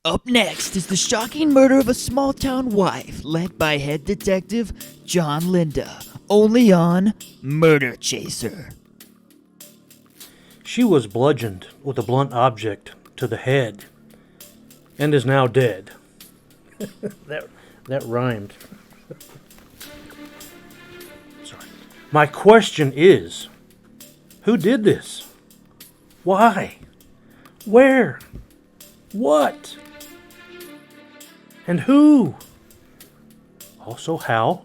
Up next is the shocking murder of a small-town wife, led by head detective John Linda, only on Murder Chaser. She was bludgeoned with a blunt object to the head and is now dead. that rhymed. Sorry. My question is, who did this? Why? Where? What? And who? Also, how?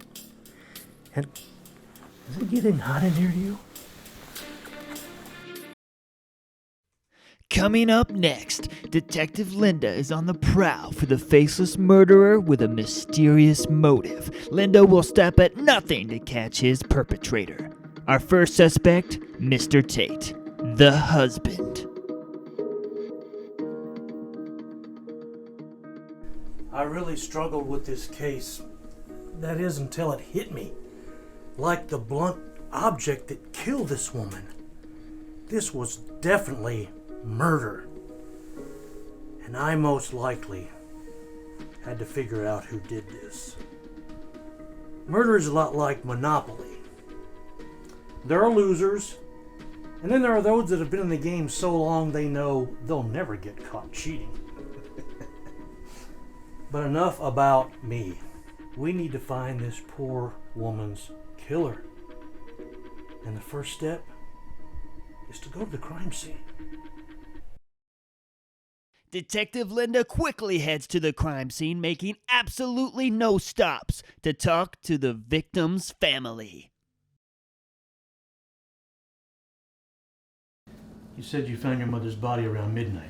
And is it getting hot in here, you? Coming up next, Detective Linda is on the prowl for the faceless murderer with a mysterious motive. Linda will stop at nothing to catch his perpetrator. Our first suspect, Mr. Tate, the husband. I really struggled with this case. That is until it hit me. Like the blunt object that killed this woman. This was definitely murder. And I most likely had to figure out who did this. Murder is a lot like Monopoly. There are losers, and then there are those that have been in the game so long they know they'll never get caught cheating. But enough about me. We need to find this poor woman's killer. And the first step is to go to the crime scene. Detective Linda quickly heads to the crime scene, making absolutely no stops to talk to the victim's family. You said you found your mother's body around midnight.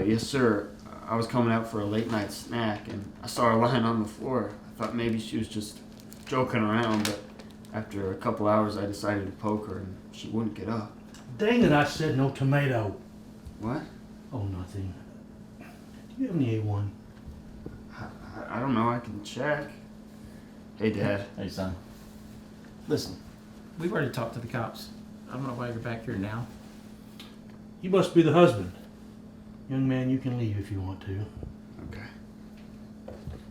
Yes, sir. I was coming out for a late night snack and I saw her lying on the floor. I thought maybe she was just joking around, but after a couple hours I decided to poke her and she wouldn't get up. Dang it, I said no tomato. What? Oh, nothing. Do you have any A1? I don't know. I can check. Hey, Dad. Hey, son. Listen, we've already talked to the cops. I don't know why you're back here now. You must be the husband. Young man, you can leave if you want to. Okay.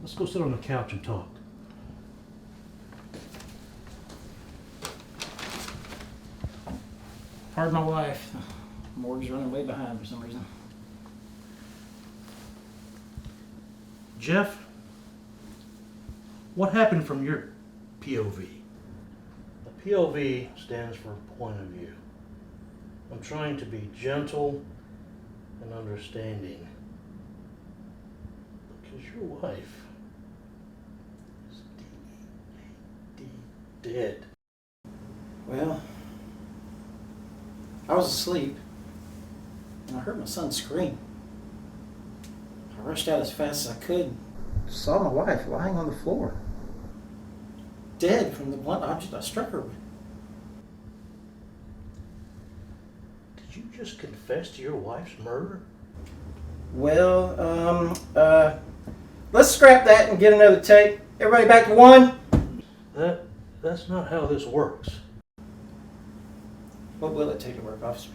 Let's go sit on the couch and talk. Pardon my wife. The morgue's running way behind for some reason. Jeff, what happened from your POV? The POV stands for point of view. I'm trying to be gentle and understanding because your wife is dead. Well, I was asleep and I heard my son scream. I rushed out as fast as I could. Saw my wife lying on the floor, dead from the blunt object I struck her with. Did you just confess to your wife's murder? Well, let's scrap that and get another tape. Everybody back to one? That's not how this works. What will it take to work, officer?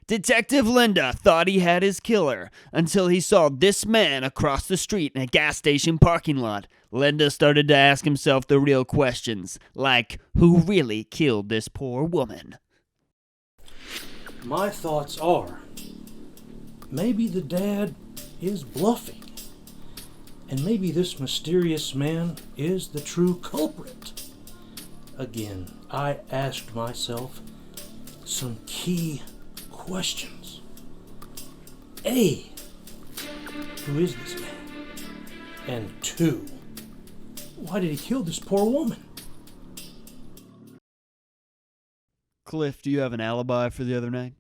Detective Linda thought he had his killer until he saw this man across the street in a gas station parking lot. Linda started to ask himself the real questions, like who really killed this poor woman? My thoughts are, maybe the dad is bluffing, and maybe this mysterious man is the true culprit. Again, I asked myself some key questions. A, who is this man? And 2, why did he kill this poor woman? Cliff, do you have an alibi for the other night?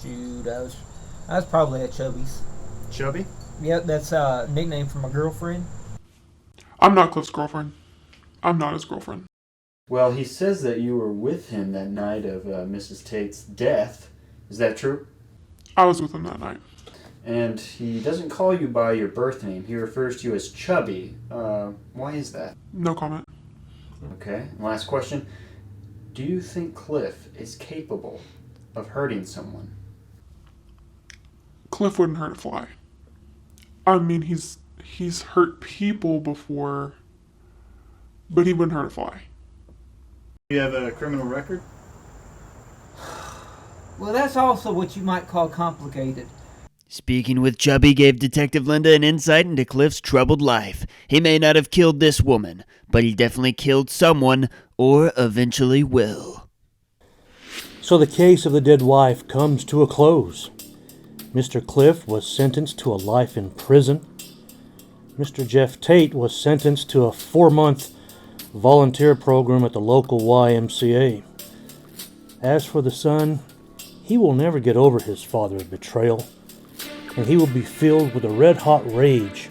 Shoot, I was probably at Chubby's. Chubby? Yep, that's a nickname for my girlfriend. I'm not Cliff's girlfriend. I'm not his girlfriend. Well, he says that you were with him that night of Mrs. Tate's death. Is that true? I was with him that night. And he doesn't call you by your birth name. He refers to you as Chubby. Why is that? No comment. Okay. And last question. Do you think Cliff is capable of hurting someone. Cliff wouldn't hurt a fly. I mean, he's hurt people before, but he wouldn't hurt a fly. You have a criminal record? Well, that's also what you might call complicated. Speaking with Chubby gave Detective Linda an insight into Cliff's troubled life. He may not have killed this woman, but he definitely killed someone, or eventually will. So the case of the dead wife comes to a close. Mr. Cliff was sentenced to a life in prison. Mr. Jeff Tate was sentenced to a 4-month volunteer program at the local YMCA. As for the son, he will never get over his father's betrayal, and he will be filled with a red-hot rage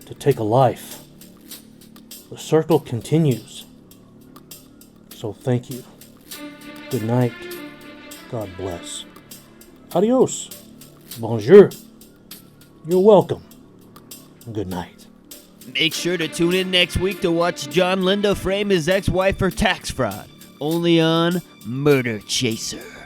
to take a life. The circle continues. So thank you. Good night. God bless. Adios. Bonjour. You're welcome. Good night. Make sure to tune in next week to watch John Lindo frame his ex-wife for tax fraud, only on Murder Chaser.